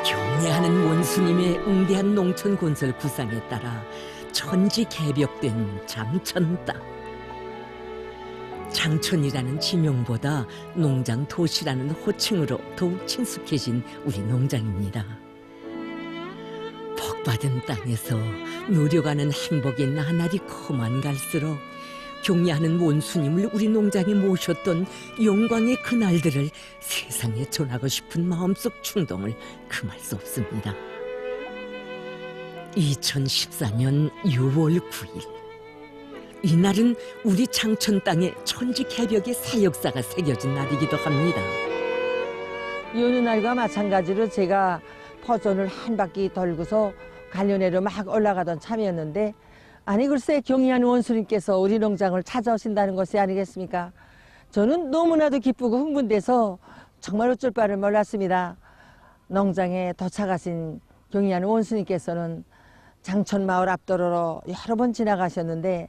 경애하는 원수님의 응대한 농촌 건설 구상에 따라 천지개벽된 장천 땅. 장천이라는 지명보다 농장 도시라는 호칭으로 더욱 친숙해진 우리 농장입니다. 복받은 땅에서 누려가는 행복이 나날이 커만 갈수록 경애하는 원수님을 우리 농장에 모셨던 영광의 그날들을 세상에 전하고 싶은 마음속 충동을 금할 수 없습니다. 2014년 6월 9일, 이날은 우리 장천 땅에 천지개벽의 사역사가 새겨진 날이기도 합니다. 이 어느 날과 마찬가지로 제가 퍼전을 한 바퀴 돌고서 갈려내로 막 올라가던 참이었는데, 아니 글쎄 경의하는 원수님께서 우리 농장을 찾아오신다는 것이 아니겠습니까? 저는 너무나도 기쁘고 흥분돼서 정말 어쩔 바를 몰랐습니다. 농장에 도착하신 경의하는 원수님께서는 장천마을 앞도로로 여러 번 지나가셨는데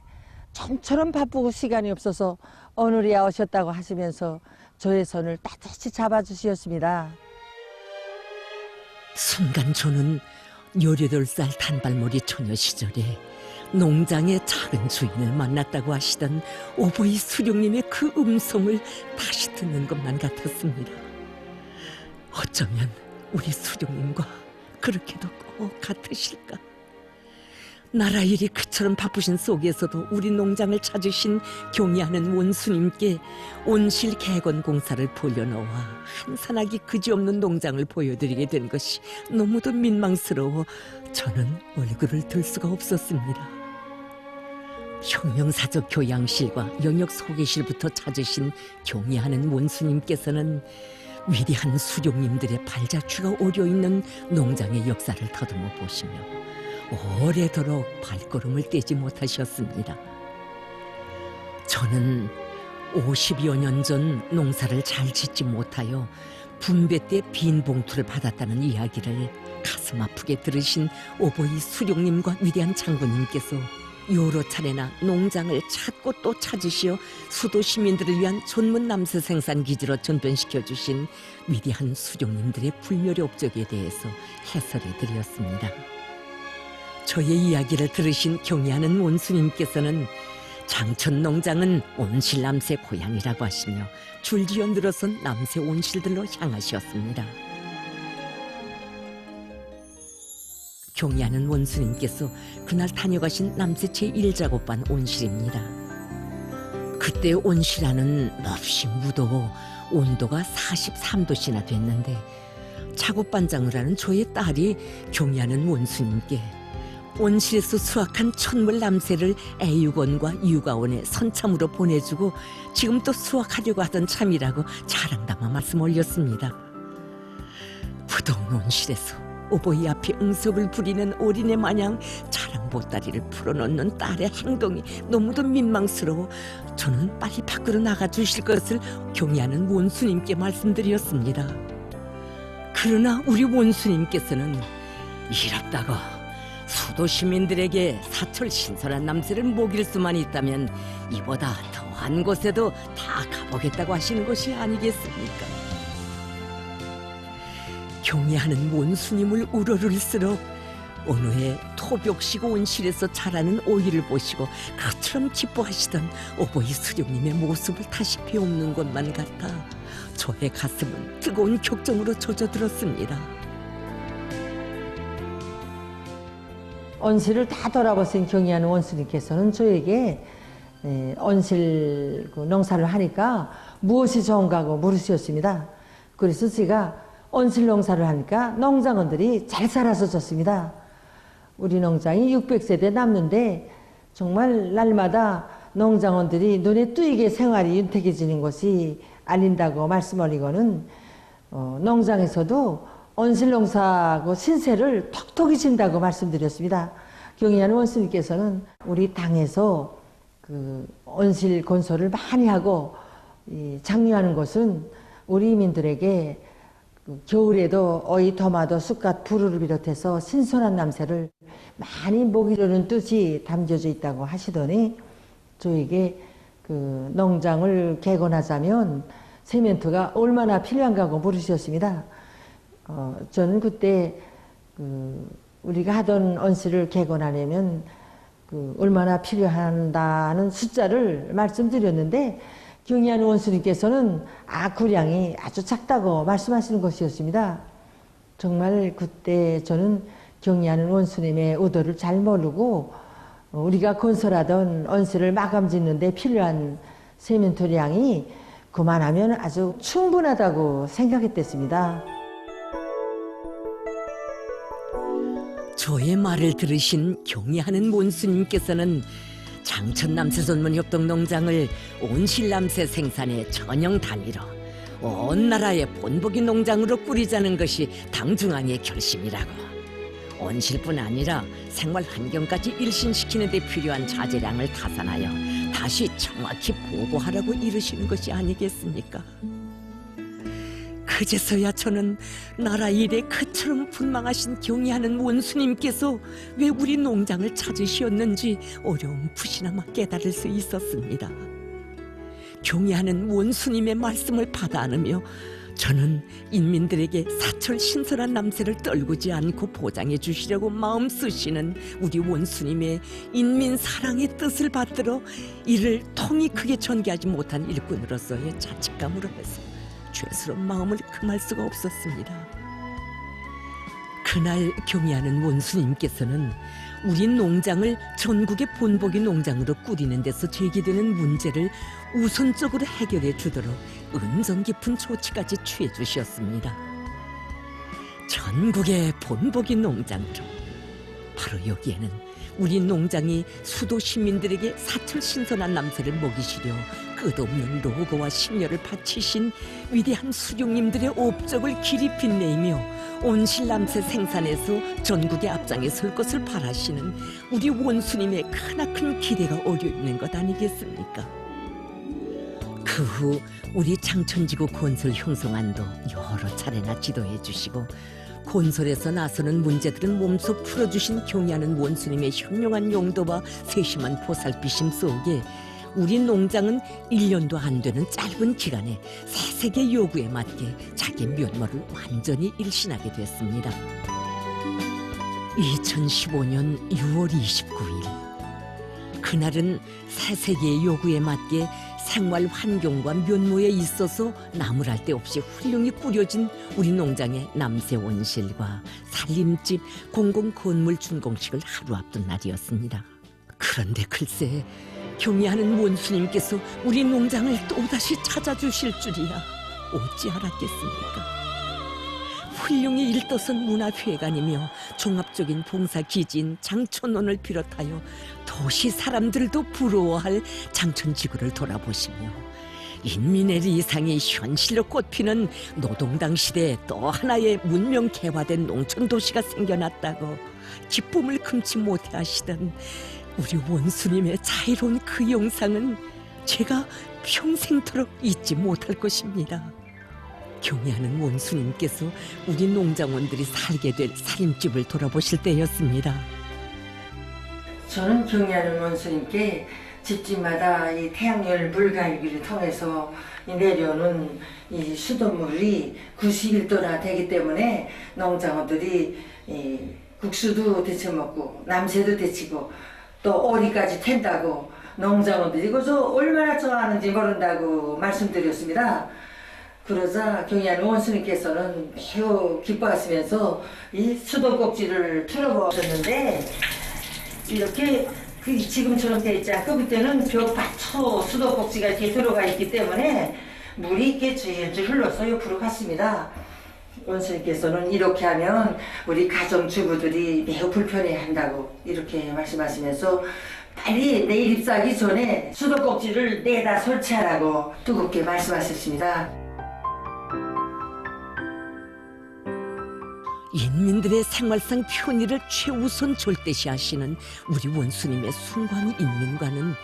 좀처럼 바쁘고 시간이 없어서 오늘이야 오셨다고 하시면서 저의 손을 따뜻이 잡아주시었습니다. 순간 저는 18살 단발머리 처녀 시절에 농장의 작은 주인을 만났다고 하시던 오보이 수령님의 그 음성을 다시 듣는 것만 같았습니다. 어쩌면 우리 수령님과 그렇게도 꼭 같으실까? 나라 일이 그처럼 바쁘신 속에서도 우리 농장을 찾으신 경애하는 원수님께 온실 개건 공사를 벌려놓아 한산하기 그지없는 농장을 보여드리게 된 것이 너무도 민망스러워 저는 얼굴을 들 수가 없었습니다. 혁명사적 교양실과 영역 소개실부터 찾으신 경애하는 원수님께서는 위대한 수령님들의 발자취가 오려있는 농장의 역사를 더듬어 보시며 오래도록 발걸음을 떼지 못하셨습니다. 저는 50여 년 전 농사를 잘 짓지 못하여 분배 때 빈 봉투를 받았다는 이야기를 가슴 아프게 들으신 오보이 수령님과 위대한 장군님께서 여러 차례나 농장을 찾고 또 찾으시어 수도 시민들을 위한 전문 남새 생산 기지로 전변시켜 주신 위대한 수령님들의 불멸의 업적에 대해서 해설해 드렸습니다. 저의 이야기를 들으신 경애하는 원수님께서는 장천 농장은 온실 남새 고향이라고 하시며 줄지어 늘어선 남새 온실들로 향하셨습니다. 경애하는 원수님께서 그날 다녀가신 남새 제1작업반 온실입니다. 그때 온실안은 몹시 무더워 온도가 43도씨나 됐는데 작업반장을 하는 저의 딸이 경애하는 원수님께 온실에서 수확한 천물 남새를 애육원과 육아원에 선참으로 보내주고 지금 또 수확하려고 하던 참이라고 자랑담아 말씀 올렸습니다. 부더운 온실에서 오보이 앞에 응석을 부리는 어린애 마냥 자랑 보따리를 풀어놓는 딸의 행동이 너무도 민망스러워 저는 빨리 밖으로 나가주실 것을 경애하는 원수님께 말씀드렸습니다. 그러나 우리 원수님께서는 이랍다고 수도 시민들에게 사철 신선한 남새를 먹일 수만 있다면 이보다 더한 곳에도 다 가보겠다고 하시는 것이 아니겠습니까? 경애하는 원수님을 우러를수록 어느 해 토벽식 온실에서 자라는 오이를 보시고 그처럼 기뻐하시던 오보이 수령님의 모습을 다시 배우는 것만 같아 저의 가슴은 뜨거운 격정으로 젖어들었습니다. 온실을 다 돌아보신 경애하는 원수님께서는 저에게 온실 농사를 하니까 무엇이 좋은가 하고 물으셨습니다. 그래서 제가 온실 농사를 하니까 농장원들이 잘 살아서 좋습니다. 우리 농장이 600세대 남는데 정말 날마다 농장원들이 눈에 띄게 생활이 윤택해지는 것이 알린다고 말씀 올리고는 농장에서도 온실 농사하고 신세를 톡톡히 진다고 말씀드렸습니다. 경애하는 원수님께서는 우리 당에서 그 온실 건설을 많이 하고 장려하는 것은 우리 이민들에게 겨울에도 오이, 토마토, 쑥갓, 부루를 비롯해서 신선한 남새를 많이 먹이려는 뜻이 담겨져 있다고 하시더니 저에게 그 농장을 개건하자면 세멘트가 얼마나 필요한가 고 물으셨습니다. 저는 그때 우리가 하던 언시를 개건하려면 얼마나 필요한다는 숫자를 말씀드렸는데 경의하는 원수님께서는 구량이 아주 작다고 말씀하시는 것이었습니다. 정말 그때 저는 경의하는 원수님의 의도를 잘 모르고 우리가 건설하던 언시를 마감 짓는 데 필요한 세면토량이 그만하면 아주 충분하다고 생각했댔습니다. 저의 말을 들으신 경의하는 원수님께서는 장천남새손문협동 농장을 온실남새 생산의 전형 단위로 온 나라의 본보기 농장으로 꾸리자는 것이 당중앙의 결심이라고, 온실뿐 아니라 생활 환경까지 일신시키는 데 필요한 자재량을 타산하여 다시 정확히 보고하라고 이르시는 것이 아니겠습니까? 그제서야 저는 나라 일에 그처럼 분망하신 경의하는 원수님께서 왜 우리 농장을 찾으시었는지 어렴풋이나마 깨달을 수 있었습니다. 경의하는 원수님의 말씀을 받아 안으며 저는 인민들에게 사철 신선한 남새를 떨구지 않고 보장해 주시려고 마음 쓰시는 우리 원수님의 인민 사랑의 뜻을 받들어 이를 통이 크게 전개하지 못한 일꾼으로서의 자책감으로 해서 죄스러운 마음을 금할 수가 없었습니다. 그날 경의하는 원수님께서는 우리 농장을 전국의 본보기 농장으로 꾸리는 데서 제기되는 문제를 우선적으로 해결해 주도록 은정 깊은 조치까지 취해 주셨습니다. 전국의 본보기 농장으로, 바로 여기에는 우리 농장이 수도 시민들에게 사철 신선한 남새를 먹이시려 끝없는 노고와 심려를 바치신 위대한 수령님들의 업적을 길이 빛내며 온실남새 생산에서 전국의 앞장에 설 것을 바라시는 우리 원수님의 크나큰 기대가 어려 있는 것 아니겠습니까? 그 후 우리 장천지구 건설 형성안도 여러 차례나 지도해 주시고 건설에서 나서는 문제들은 몸소 풀어주신 경의하는 원수님의 현명한 용도와 세심한 보살피심 속에 우리 농장은 1년도 안 되는 짧은 기간에 세세계 요구에 맞게 자기 면모를 완전히 일신하게 됐습니다. 2015년 6월 29일 그날은 세세계의 요구에 맞게 생활 환경과 면모에 있어서 나무랄 데 없이 훌륭히 꾸려진 우리 농장의 남새 온실과 살림집 공공 건물 준공식을 하루 앞둔 날이었습니다. 그런데 글쎄 경의하는 원수님께서 우리 농장을 또다시 찾아주실 줄이야 어찌 알았겠습니까? 훌륭히 일떠선 문화회관이며 종합적인 봉사기지인 장천원을 비롯하여 도시 사람들도 부러워할 장천지구를 돌아보시며 인민의 리상이 현실로 꽃피는 노동당 시대에 또 하나의 문명 개화된 농촌도시가 생겨났다고 기쁨을 금치 못해 하시던 우리 원수님의 자애로운 그 영상은 제가 평생토록 잊지 못할 것입니다. 경의하는 원수님께서 우리 농장원들이 살게 될 살림집을 돌아보실 때였습니다. 저는 경의하는 원수님께 집집마다 이 태양열 물갈기를 통해서 내려오는 이 수돗물이 91도나 되기 때문에 농장원들이 국수도 데쳐 먹고 남새도 데치고 또 오리까지 탠다고 농장원들이 그저 얼마나 좋아하는지 모른다고 말씀드렸습니다. 그러자 경의하는 원수님께서는 매우 기뻐하시면서 이 수도꼭지를 틀어보셨는데 이렇게 지금처럼 돼 있지 않고 그때는 벽 받쳐 수도꼭지가 이렇게 들어가 있기 때문에 물이 이렇게 줄줄 흘러서 옆으로 갔습니다. 원수님께서는 이렇게 하면 우리 가정주부들이 매우 불편해한다고 이렇게 말씀하시면서 빨리 내일 입사하기 전에 수도꼭지를 내다 설치하라고 뜨겁게 말씀하셨습니다. 인민들의 생활상 편의를 최우선 절대시하시는 우리 원수님의 숭고한 인민과는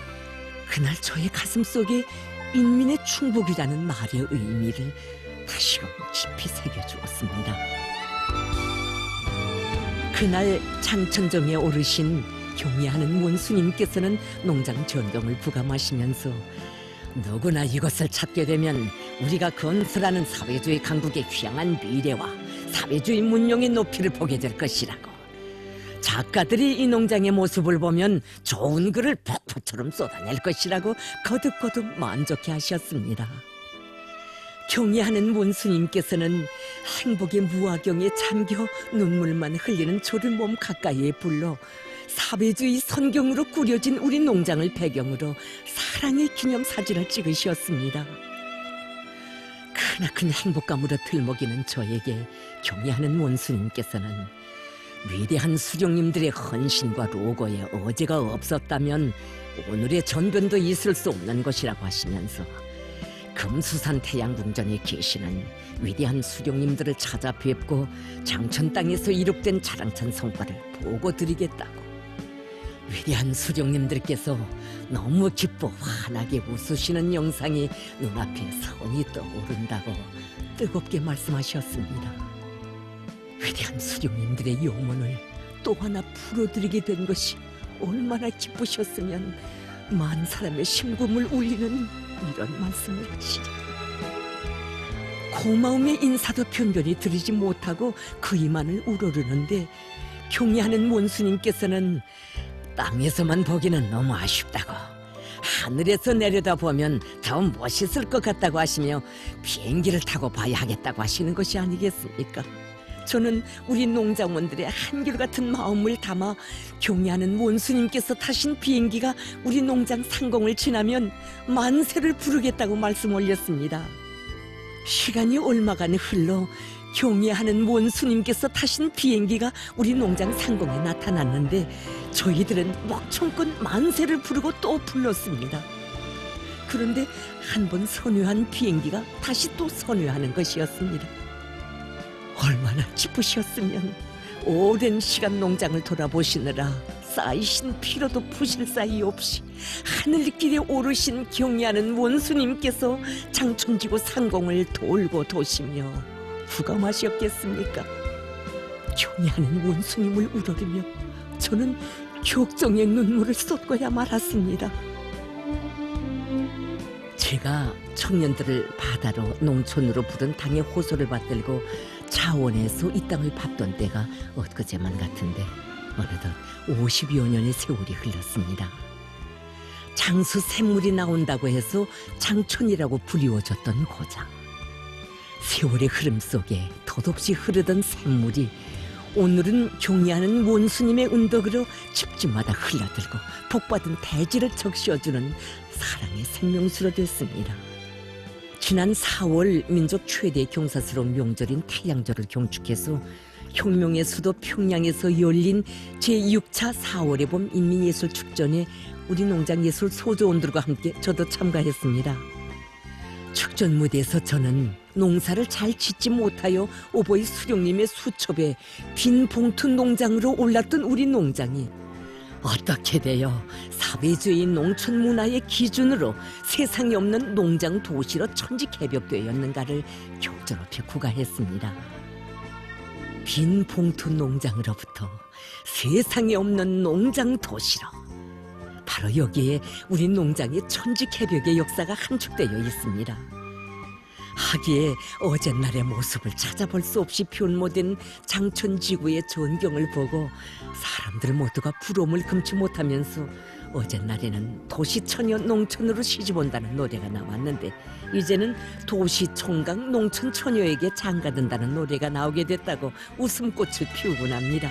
그날 저의 가슴속에 인민의 충복이라는 말의 의미를 다시금 깊이 새겨주었습니다. 그날 장천정에 오르신 경의하는 원수님께서는 농장 전경을 부감하시면서 누구나 이것을 찾게 되면 우리가 건설하는 사회주의 강국의 휘황한 미래와 사회주의 문명의 높이를 보게 될 것이라고. 작가들이 이 농장의 모습을 보면 좋은 글을 폭포처럼 쏟아낼 것이라고 거듭거듭 만족해 하셨습니다. 경애하는 원수님께서는 행복의 무화경에 잠겨 눈물만 흘리는 저를 몸 가까이에 불러 사회주의 선경으로 꾸려진 우리 농장을 배경으로 사랑의 기념사진을 찍으셨습니다. 크나큰 행복감으로 들먹이는 저에게 경애하는 원수님께서는 위대한 수령님들의 헌신과 로고에 어제가 없었다면 오늘의 전변도 있을 수 없는 것이라고 하시면서 금수산 태양궁전에 계시는 위대한 수령님들을 찾아뵙고 장천 땅에서 이룩된 자랑찬 성과를 보고드리겠다고, 위대한 수령님들께서 너무 기뻐 환하게 웃으시는 영상이 눈앞에 선이 떠오른다고 뜨겁게 말씀하셨습니다. 위대한 수령님들의 영혼을 또 하나 풀어드리게 된 것이 얼마나 기쁘셨으면 만 사람의 심금을 울리는 이런 말씀을 하시리. 고마움의 인사도 변변히 드리지 못하고 그 이만을 우러르는데 경애하는 원수님께서는 땅에서만 보기는 너무 아쉽다고, 하늘에서 내려다보면 더 멋있을 것 같다고 하시며 비행기를 타고 봐야 하겠다고 하시는 것이 아니겠습니까? 저는 우리 농장원들의 한결같은 마음을 담아 경애하는 원수님께서 타신 비행기가 우리 농장 상공을 지나면 만세를 부르겠다고 말씀 올렸습니다. 시간이 얼마간 흘러 경애하는 원수님께서 타신 비행기가 우리 농장 상공에 나타났는데 저희들은 목청껏 만세를 부르고 또 불렀습니다. 그런데 한 번 선회한 비행기가 다시 또 선회하는 것이었습니다. 얼마나 기쁘셨으면 오랜 시간 농장을 돌아보시느라 쌓이신 피로도 푸실 사이 없이 하늘길에 오르신 경애하는 원수님께서 장천지구 상공을 돌고 도시며 부감하셨겠습니까? 경애하는 원수님을 우러르며 저는 격정의 눈물을 쏟고야 말았습니다. 제가 청년들을 바다로 농촌으로 부른 당의 호소를 받들고 차원에서 이 땅을 밟던 때가 엊그제만 같은데 어느덧 50여 년의 세월이 흘렀습니다. 장수 샘물이 나온다고 해서 장천이라고 불리워졌던 고장. 세월의 흐름 속에 덧없이 흐르던 샘물이 오늘은 경애하는 원수님의 은덕으로 집집마다 흘러들고 복받은 대지를 적셔주는 사랑의 생명수로 됐습니다. 지난 4월 민족 최대 경사스러운 명절인 태양절을 경축해서 혁명의 수도 평양에서 열린 제6차 4월의 봄 인민예술축전에 우리 농장예술 소조원들과 함께 저도 참가했습니다. 축전 무대에서 저는 농사를 잘 짓지 못하여 오보이 수령님의 수첩에 빈 봉투 농장으로 올랐던 우리 농장이 어떻게 되어 사회주의 농촌 문화의 기준으로 세상에 없는 농장 도시로 천지개벽되었는가를 격전없이 구가했습니다. 빈 봉투 농장으로부터 세상에 없는 농장 도시로, 바로 여기에 우리 농장의 천지개벽의 역사가 함축되어 있습니다. 하기에 어젯날의 모습을 찾아볼 수 없이 변모된 장천지구의 전경을 보고 사람들 모두가 부러움을 금치 못하면서 어젯날에는 도시처녀 농촌으로 시집온다는 노래가 나왔는데 이제는 도시총각 농촌처녀에게 장가든다는 노래가 나오게 됐다고 웃음꽃을 피우곤 합니다.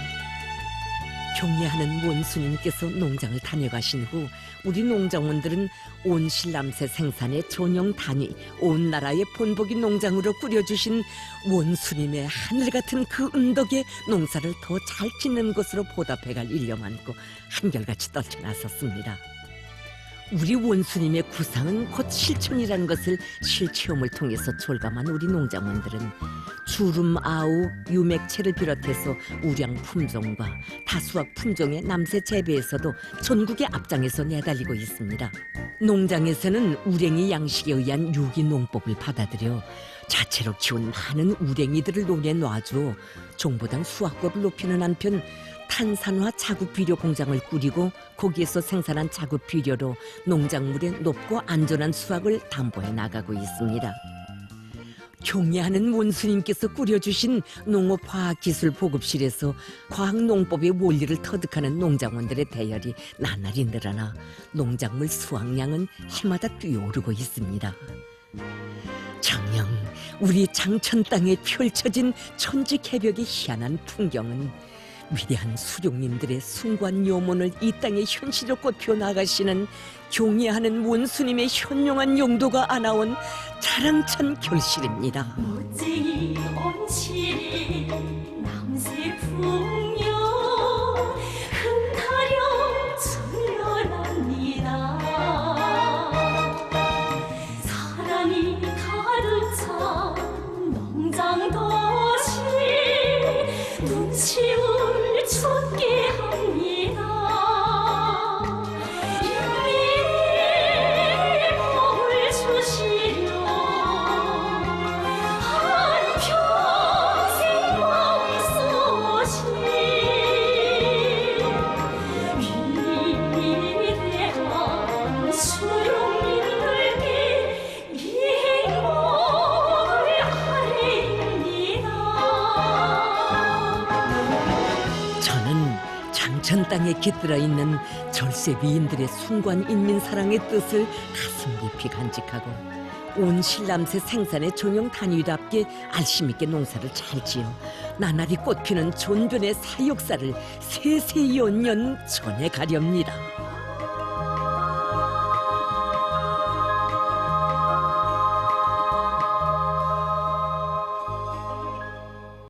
경애하는 원수님께서 농장을 다녀가신 후 우리 농장원들은 온실남새 생산의 전용 단위, 온 나라의 본보기 농장으로 꾸려주신 원수님의 하늘같은 그 은덕에 농사를 더 잘 짓는 것으로 보답해갈 일념 안고 한결같이 떨쳐나섰습니다. 우리 원수님의 구상은 곧 실천이라는 것을 실체험을 통해서 절감한 우리 농장원들은 주름, 아우, 유맥체를 비롯해서 우량 품종과 다수학 품종의 남새 재배에서도 전국의 앞장에서 내달리고 있습니다. 농장에서는 우랭이 양식에 의한 유기농법을 받아들여 자체로 키운 많은 우랭이들을 논에 놔주어 종보당 수확법을 높이는 한편 탄산화 자국 비료 공장을 꾸리고 거기에서 생산한 자국 비료로 농작물의 높고 안전한 수확을 담보해 나가고 있습니다. 경애하는 원수님께서 꾸려주신 농업과학기술 보급실에서 과학농법의 원리를 터득하는 농장원들의 대열이 나날이 늘어나 농작물 수확량은 해마다 뛰어오르고 있습니다. 정녕 우리 장천 땅에 펼쳐진 천지개벽의 희한한 풍경은 위대한 수령님들의 숭고한 요문을 이 땅에 현실로 꽃피워 나가시는 경애하는 원수님의 현명한 용도가 안아온 자랑찬 결실입니다. 멋쟁이 온실이 남새 풍요 흠타령 출려납니다. 사랑이 가득 찬 농장 도시 눈치울 춥게 합니다. 인민의 복을 주시려 한평생 마음쏘시 위대한 수령님들께 이 행복을 아뢰입니다. 저는 장천 땅에 깃들어 있는 절세 위인들의 숭고한 인민사랑의 뜻을 가슴 깊이 간직하고 온 신람새 생산의 종용 단위답게 알심있게 농사를 잘 지어 나날이 꽃피는 존변의 사역사를 세세 연년 전해가렵니다.